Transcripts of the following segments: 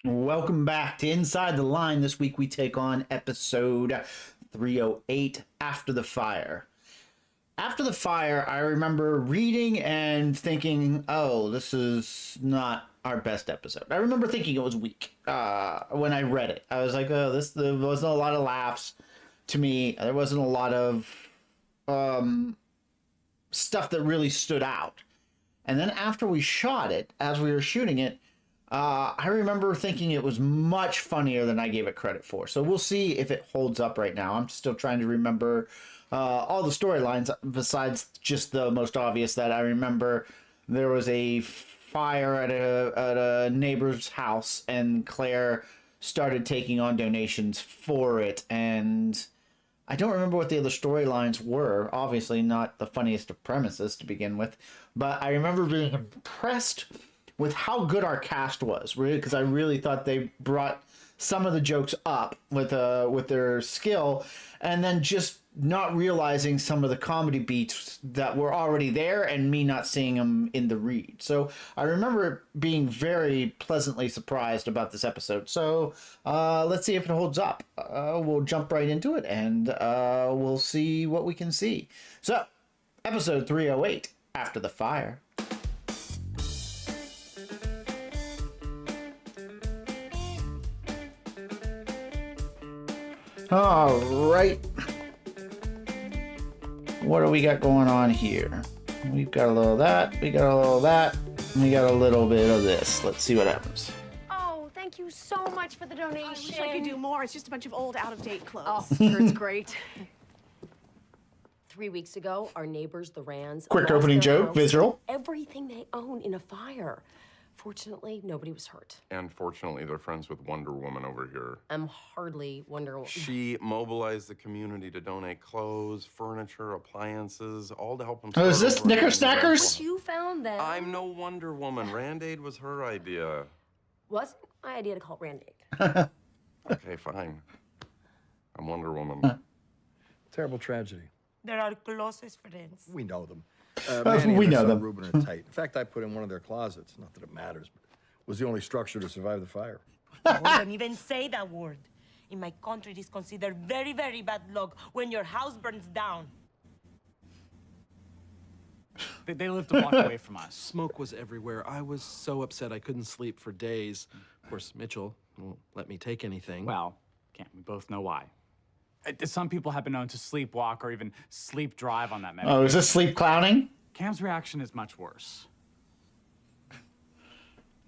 Welcome back to Inside the Line. This week we take on episode 308, After the Fire. After the Fire, I remember reading and thinking, oh, this is not our best episode. I remember thinking it was weak when I read it. I was like, oh, there wasn't a lot of laughs to me. There wasn't a lot of stuff that really stood out. And then after we shot it, as we were shooting it, I remember thinking it was much funnier than I gave it credit for. So we'll see if it holds up right now. I'm still trying to remember all the storylines besides just the most obvious that I remember. There was a fire at a neighbor's house, and Claire started taking on donations for it. And I don't remember what the other storylines were. Obviously not the funniest of premises to begin with. But I remember being impressed with how good our cast was, really, because I really thought they brought some of the jokes up with their skill, and then just not realizing some of the comedy beats that were already there and me not seeing them in the read. So I remember being very pleasantly surprised about this episode. So let's see if it holds up. We'll jump right into it, and we'll see what we can see. So, episode 308, After the Fire. All right. What do we got going on here? We've got a little of that. We got a little of that. And we got a little bit of this. Let's see what happens. Oh, thank you so much for the donation. I wish I could do more. It's just a bunch of old, out-of-date clothes. Oh, sure, it's great. 3 weeks ago, our neighbors, the Rands, Quick lost opening their joke, house, visual. everything they own in a fire. Fortunately, nobody was hurt. And fortunately, they're friends with Wonder Woman over here. I'm hardly Wonder Woman. She mobilized the community to donate clothes, furniture, appliances, all to help them. Oh, is this start over Knicker again. Snackers? You found them. I'm no Wonder Woman. Rand-Aid was her idea. Wasn't my idea to call it Rand-Aid. Okay, fine. I'm Wonder Woman. Terrible tragedy. They're our closest friends. We know them. We know them. Ruben are tight. In fact, I put in one of their closets. Not that it matters, but it was the only structure to survive the fire. Don't even say that word. In my country, it is considered very, very bad luck when your house burns down. They lived a block away from us. Smoke was everywhere. I was so upset I couldn't sleep for days. Of course, Mitchell won't let me take anything. Well, can't we both know why? Some people have been known to sleepwalk or even sleep drive on that medication. Oh, is this sleep clowning? Cam's reaction is much worse.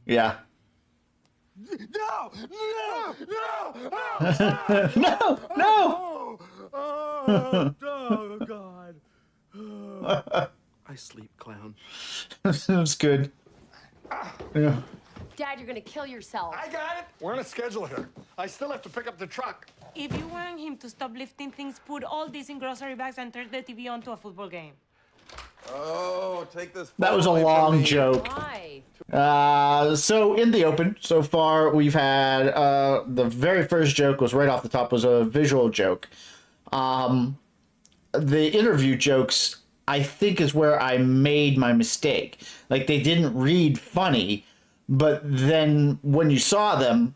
Yeah. No! No! No! No! No! Oh, God. I sleep, clown. This was good. Yeah. Dad, you're gonna kill yourself. I got it. We're on a schedule here. I still have to pick up the truck. If you want him to stop lifting things, put all this in grocery bags and turn the TV onto a football game. Oh, take this. That was a away from long me. joke. Why? So in the open, so far we've had the very first joke was right off the top was a visual joke. The interview jokes I think is where I made my mistake. Like they didn't read funny, but then when you saw them,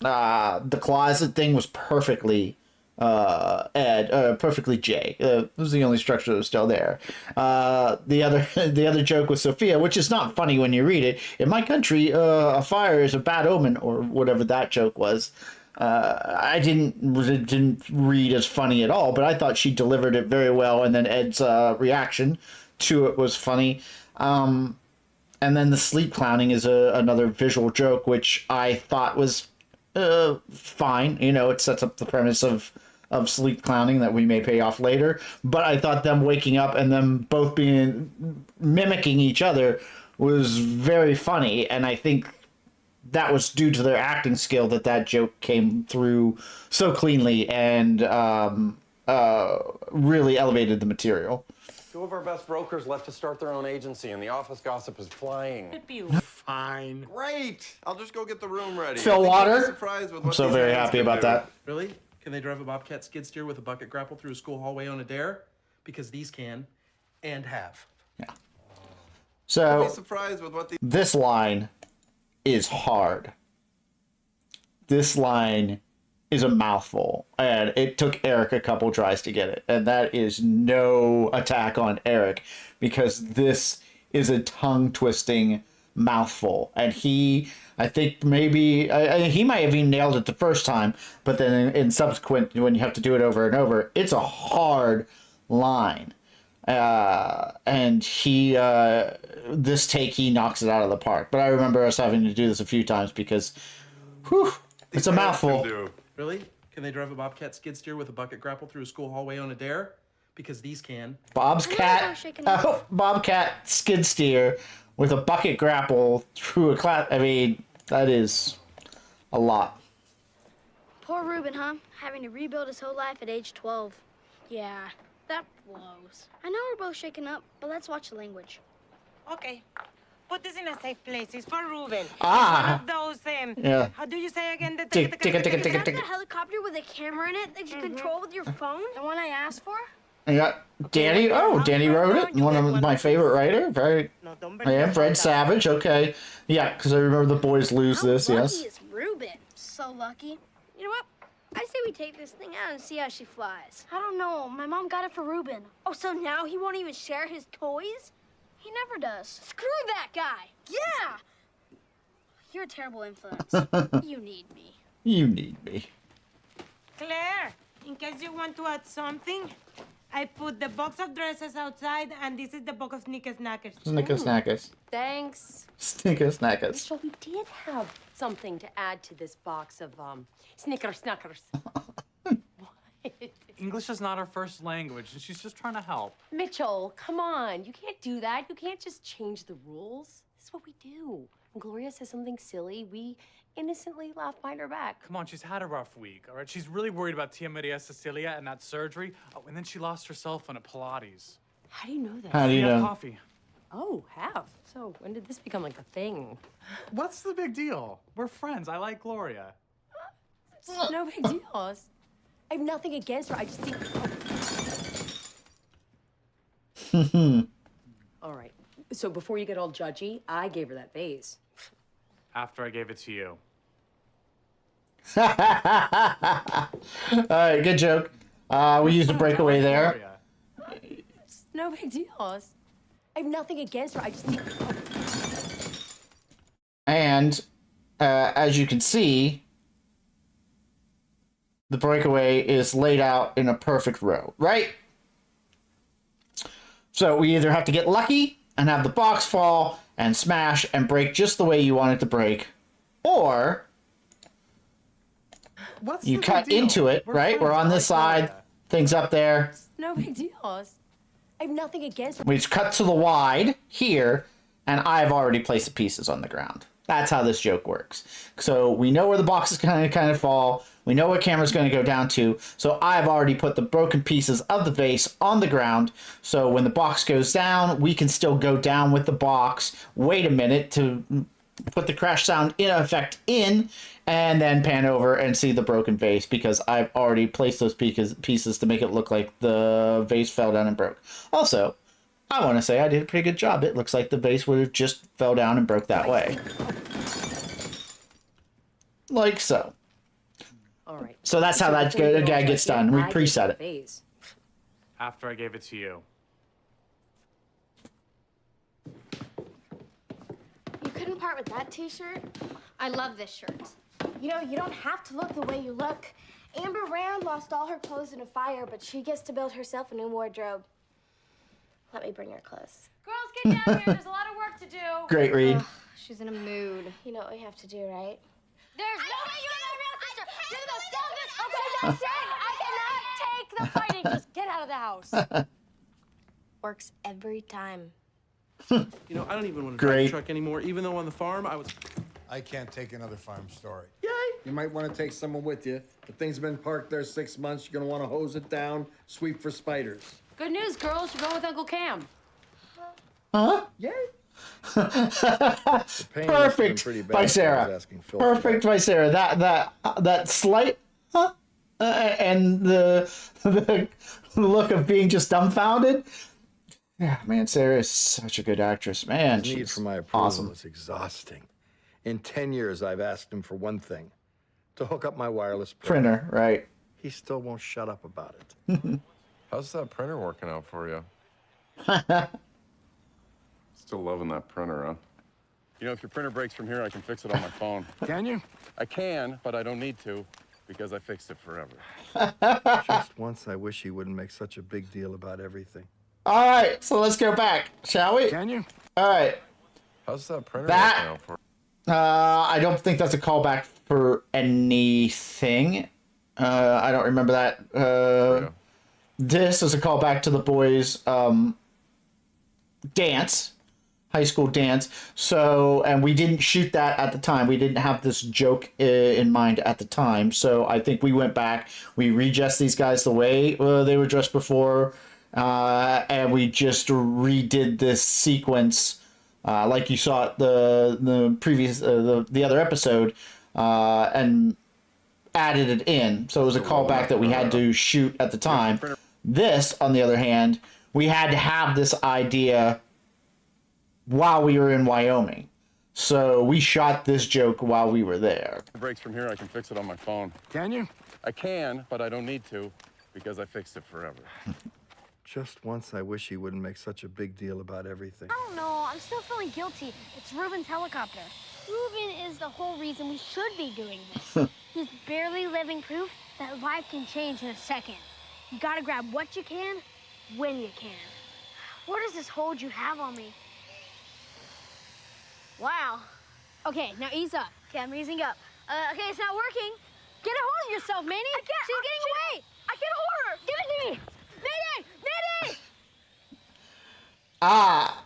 the closet thing was perfectly perfectly Jay. It was the only structure that was still there. The other joke was Sophia, which is not funny when you read it. In my country, a fire is a bad omen, or whatever that joke was. I didn't read as funny at all, but I thought she delivered it very well, and then Ed's reaction to it was funny. And then the sleep clowning is another visual joke, which I thought was fine. You know, it sets up the premise of sleep clowning that we may pay off later. But I thought them waking up and them both being mimicking each other was very funny, and I think that was due to their acting skill that joke came through so cleanly and really elevated the material. Two of our best brokers left to start their own agency, and the office gossip is flying. Fine. Great. I'll just go get the room ready. Fill I think water? you'll be surprised with I'm what so these very hands happy can about do. that. Really? Can they drive a Bobcat skid steer with a bucket grapple through a school hallway on a dare? Because these can, and have. Yeah. I'll So be surprised with what these. this line is hard. this line is a mouthful, and it took Eric a couple tries to get it. And that is no attack on Eric, because this is a tongue-twisting mouthful. And I think maybe he might have even nailed it the first time, but then in subsequent, when you have to do it over and over, it's a hard line. And this take, he knocks it out of the park. But I remember us having to do this a few times because, whew, it's a mouthful. Really? Can they drive a bobcat skid steer with a bucket grapple through a school hallway on a dare? Because these can. Bobcat skid steer with a bucket grapple through a class. I mean, that is a lot. Poor Ruben, huh? Having to rebuild his whole life at age 12. Yeah, that blows. I know we're both shaken up, but let's watch the language. Okay. Put this in a safe place. It's for Ruben. Ah. It's one of those, Yeah. how do you say again? The Tick, tick, tick, Is tick, that tick. the helicopter with a camera in it that you control with your phone? The one I asked for? Yeah, Danny. Oh, Danny wrote it. One of my favorite writer. Very. No, don't Yeah, Fred Savage. Okay. Yeah, because I remember the boys lose this. How Yes. lucky is Ruben? So lucky. You know what? I say we take this thing out and see how she flies. I don't know. My mom got it for Ruben. Oh, so now he won't even share his toys? He never does. Screw that guy. Yeah. You're a terrible influence. You need me. You need me. Claire, in case you want to add something, I put the box of dresses outside, and this is the box of snickers-snackers. Snickers-snackers. Thanks. Snickers-snackers. So we did have something to add to this box of Snickers-snackers. English is not her first language, and she's just trying to help. Mitchell, come on. You can't do that. You can't just change the rules. This is what we do. When Gloria says something silly, we innocently laugh behind her back. Come on, she's had a rough week, all right? She's really worried about Tia Maria Cecilia and that surgery. Oh, and then she lost her cell phone at Pilates. How do you know that? How do We you have know? coffee. Oh, have. So when did this become like a thing? What's the big deal? We're friends. I like Gloria. It's no big deal. I have nothing against her. I just think... All right. So before you get all judgy, I gave her that vase. After I gave it to you. All right, good joke. We used a breakaway there. Gloria. It's no big deal. I have nothing against her. I just think... And as you can see, the breakaway is laid out in a perfect row, right? So we either have to get lucky and have the box fall and smash and break just the way you want it to break, or What's you the cut big deal? into it, We're right? friends. We're on I this like side, Gloria. things up there. No big deal. I have nothing against her. We just cut to the wide here, and I've already placed the pieces on the ground. That's how this joke works. So we know where the box is going to kind of fall. We know what camera's going to go down to. So I've already put the broken pieces of the vase on the ground. So when the box goes down, we can still go down with the box. Wait a minute to put the crash sound in effect in, and then pan over and see the broken vase, because I've already placed those pieces to make it look like the vase fell down and broke. Also, I want to say I did a pretty good job. It looks like the vase would have just fell down and broke that way. Like so. All right. So that's how that before you get all gag gets judgy, done. We I gave her preset the it. vase. After I gave it to you. You couldn't part with that t-shirt? I love this shirt. You know, you don't have to look the way you look. Amber Rand lost all her clothes in a fire, but she gets to build herself a new wardrobe. Let me bring her clothes. Girls, get down here. There's a lot of work to do. Great read. She's in a mood. You know what we have to do, right? There's no way you're my real sister. You're the selfish. I cannot take the fighting. Just get out of the house. Works every time. You know, I don't even want to drive Great. the truck anymore, even though on the farm I was... I can't take another farm story. Yay! You might want to take someone with you. The thing's been parked there 6 months. You're gonna want to hose it down, sweep for spiders. Good news, girls. You're going with Uncle Cam. Huh? Yay! The pain must have been Perfect pretty bad by if I was Sarah. asking Phil for Perfect by Sarah. That slight and the look of being just dumbfounded. Yeah, man, Sarah is such a good actress. Man, His need she's for my approval awesome. is exhausting. In 10 years, I've asked him for one thing: to hook up my wireless printer, right? He still won't shut up about it. How's that printer working out for you? Still loving that printer, huh? You know, if your printer breaks from here, I can fix it on my phone. Can you? I can, but I don't need to because I fixed it forever. Just once, I wish he wouldn't make such a big deal about everything. All right, so let's go back, shall we? Can you? All right. How's that printer That- working out for I don't think that's a callback for anything. I don't remember that. you? This is a callback to the boys' dance, high school dance. So, and we didn't shoot that at the time. We didn't have this joke in mind at the time. So I think we went back, we redressed these guys the way they were dressed before, and we just redid this sequence. Like you saw at the previous the other episode, and added it in. So it was a callback that we had to shoot at the time. This, on the other hand, we had to have this idea while we were in Wyoming. So we shot this joke while we were there. If it breaks from here, I can fix it on my phone. Can you? I can, but I don't need to because I fixed it forever. Just once, I wish he wouldn't make such a big deal about everything. I don't know. I'm still feeling guilty. It's Ruben's helicopter. Ruben is the whole reason we should be doing this. He's barely living proof that life can change in a second. You gotta grab what you can, when you can. What is this hold you have on me? Wow. Okay, now ease up. Okay, I'm easing up. Okay, it's not working. Get a hold of yourself, Manny. I can't. She's getting away. I can't hold her. Give it to me. Mayday! Mayday! Ah.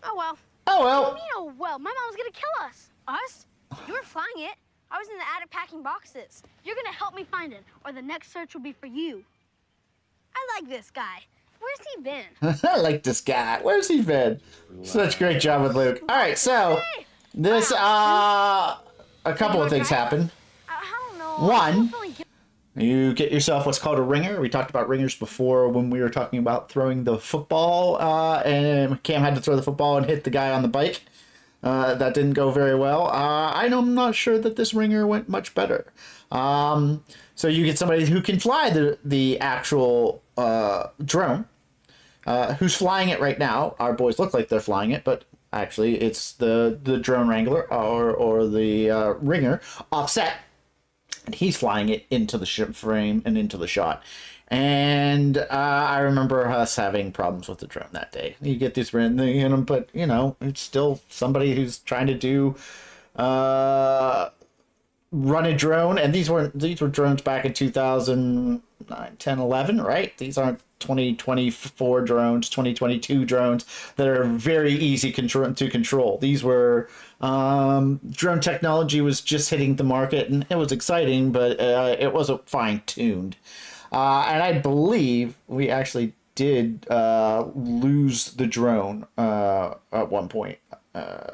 Oh, well. Oh, well. What do you mean, oh, well? My mom's gonna kill us. Us? You were flying it. I was in the attic packing boxes. You're gonna help me find it, or the next search will be for you. I like this guy. Where's he been? I like this guy. Where's he been? Such great job with Luke. All right, so this a couple of things happen. I don't know. One, you get yourself what's called a ringer. We talked about ringers before when we were talking about throwing the football, and Cam had to throw the football and hit the guy on the bike. That didn't go very well. I'm not sure that this ringer went much better. So you get somebody who can fly the actual drone, who's flying it right now. Our boys look like they're flying it, but actually it's the drone wrangler or the ringer offset. And he's flying it into the ship frame and into the shot. And I remember us having problems with the drone that day. You get this random, but you know, it's still somebody who's trying to do run a drone. And these were drones back in 2009, 10, 11, right? These aren't 2024 drones, 2022 drones that are very easy to control. These were drone technology was just hitting the market, and it was exciting, but it wasn't fine-tuned. And I believe we actually did lose the drone at one point.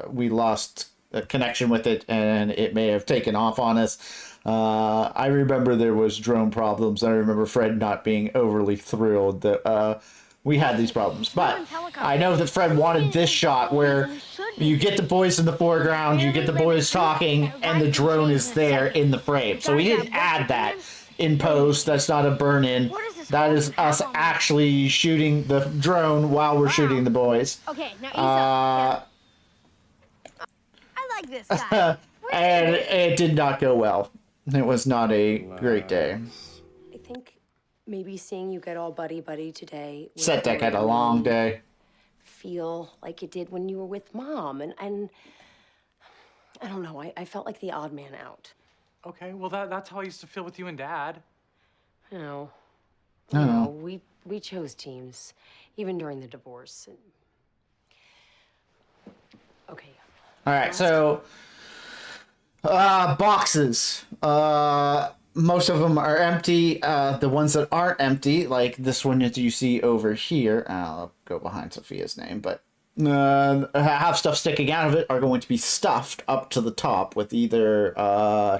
We lost a connection with it, and it may have taken off on us. I remember there was drone problems. I remember Fred not being overly thrilled that we had these problems. But I know that Fred wanted this shot where you get the boys in the foreground, you get the boys talking, and the drone is there in the frame. So we didn't add that in post. That's not a burn-in. That is us actually shooting the drone while we're shooting the boys. Okay, now ease up. I like this guy. And it did not go well. It was not a great day. I think maybe seeing you get all buddy-buddy today... Set deck had a long day. ...feel like it did when you were with Mom. And I don't know, I felt like the odd man out. Okay, well, that's how I used to feel with you and Dad. You know, you know, we chose teams, even during the divorce. And... Okay. All right, so boxes. Most of them are empty. The ones that aren't empty, like this one that you see over here, I'll go behind Sophia's name, but have stuff sticking out of it are going to be stuffed up to the top with either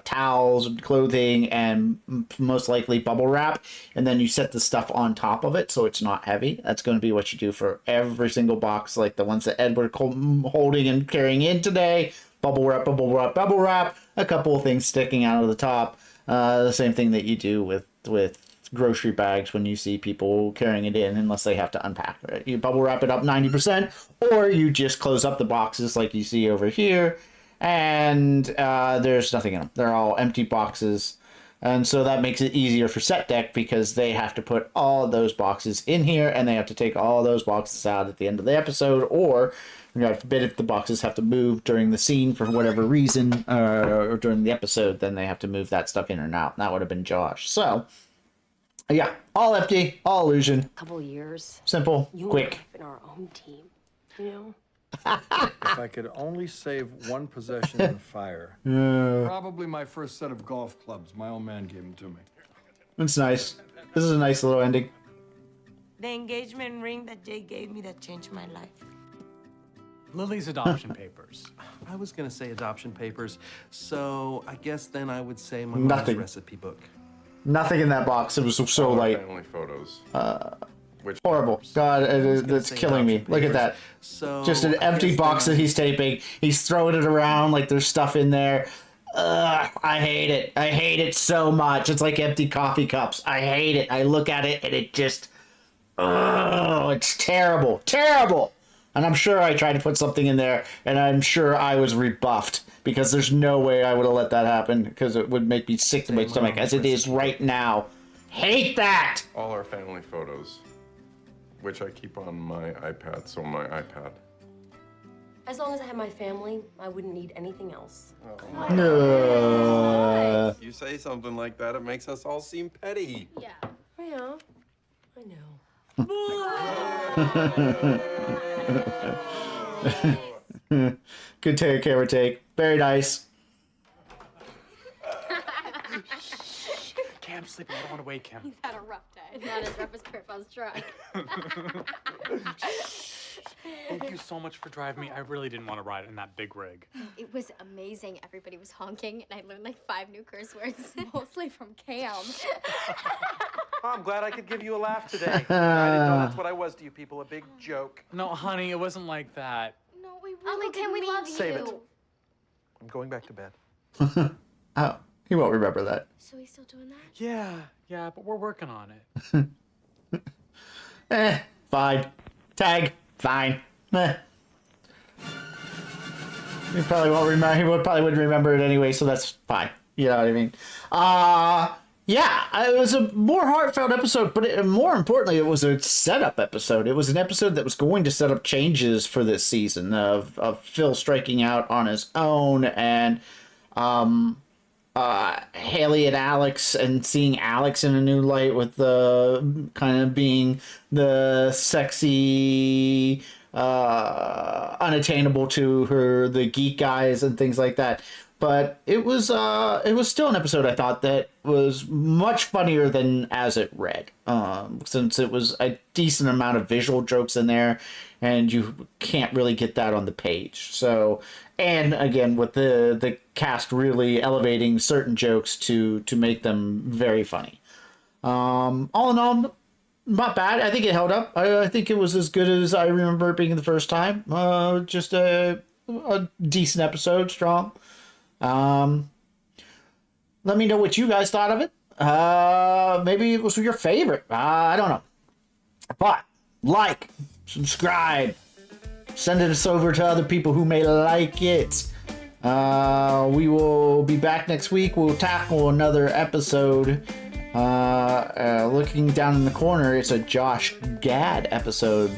towels, clothing, and most likely bubble wrap. And then you set the stuff on top of it so it's not heavy. That's going to be what you do for every single box, like the ones that Edward holding and carrying in today. Bubble wrap, bubble wrap, bubble wrap. a couple of things sticking out of the top. The same thing that you do with grocery bags when you see people carrying it in, unless they have to unpack it. You bubble wrap it up 90%, or you just close up the boxes like you see over here, and there's nothing in them. They're all empty boxes. And so that makes it easier for set deck because they have to put all of those boxes in here and they have to take all those boxes out at the end of the episode, or God forbid if the boxes have to move during the scene for whatever reason, or during the episode, then they have to move that stuff in and out. That would have been Josh. So, yeah, all empty, all illusion. Couple years. Simple, You quick. and I in our own team, you know? If I could only save one possession in a fire. Probably my first set of golf clubs. My old man gave them to me. It's nice. This is a nice little ending. The engagement ring that Jay gave me that changed my life. Lily's adoption papers. I was gonna say adoption papers, so I guess then I would say my Nothing. mom's recipe book. Nothing in that box. It was so All our light. family photos. Which Horrible. God, gonna it's say killing me. adoption Look at papers. that. So Just an I empty guess box then- that he's taping. He's throwing it around like there's stuff in there. Ugh, I hate it. I hate it so much. It's like empty coffee cups. I hate it. I look at it and it just... Ugh, it's terrible. Terrible! And I'm sure I tried to put something in there, and I'm sure I was rebuffed, because there's no way I would have let that happen, because it would make me sick to my stomach, as it is right now. Hate that! all our family photos, which I keep on my iPad. So my iPad. As long as I have my family, I wouldn't need anything else. No. You say something like that, it makes us all seem petty. Yeah. Yeah, I know. Good take, camera take. Very nice. Cam's sleeping. I don't want to wake him. Had a rough day. Not as rough as Grandpa's truck. Thank you so much for driving me. I really didn't want to ride in that big rig. It was amazing. Everybody was honking, and I learned like 5 new curse words, mostly from Cam. Oh, I'm glad I could give you a laugh today. I didn't know that's what I was to you people, a big joke. No, honey, it wasn't like that. No, we really Cam, we love Save you. it. I'm going back to bed. Oh, he won't remember that. So he's still doing that? Yeah, but we're working on it. Fine. Tag. Fine. He probably won't remember. He probably wouldn't remember it anyway, so that's fine. You know what I mean? Yeah, it was a more heartfelt episode, but more importantly, it was a setup episode. It was an episode that was going to set up changes for this season of Phil striking out on his own, and Haley and Alex, and seeing Alex in a new light with the kind of being the sexy, unattainable to her, the geek guys and things like that. But it was still an episode I thought that was much funnier than as it read, since it was a decent amount of visual jokes in there, and you can't really get that on the page. So, and again, with the cast really elevating certain jokes to make them very funny. All in all, not bad. I think it held up. I think it was as good as I remember it being the first time. Just a decent episode, strong. Let me know what you guys thought of it. Maybe it was your favorite. I don't know. But like, subscribe, send it over to other people who may like it. We will be back next week. We'll tackle another episode. Looking down in the corner, it's a Josh Gad episode.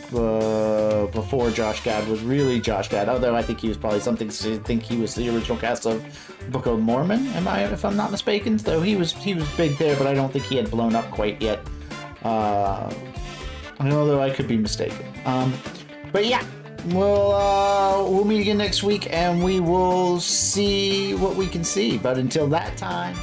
Before Josh Gad was really Josh Gad, although I think he was probably something. I think he was the original cast of Book of Mormon. If I'm not mistaken? Though he was big there, but I don't think he had blown up quite yet. Although I could be mistaken. But yeah, we'll meet again next week, and we will see what we can see. But until that time.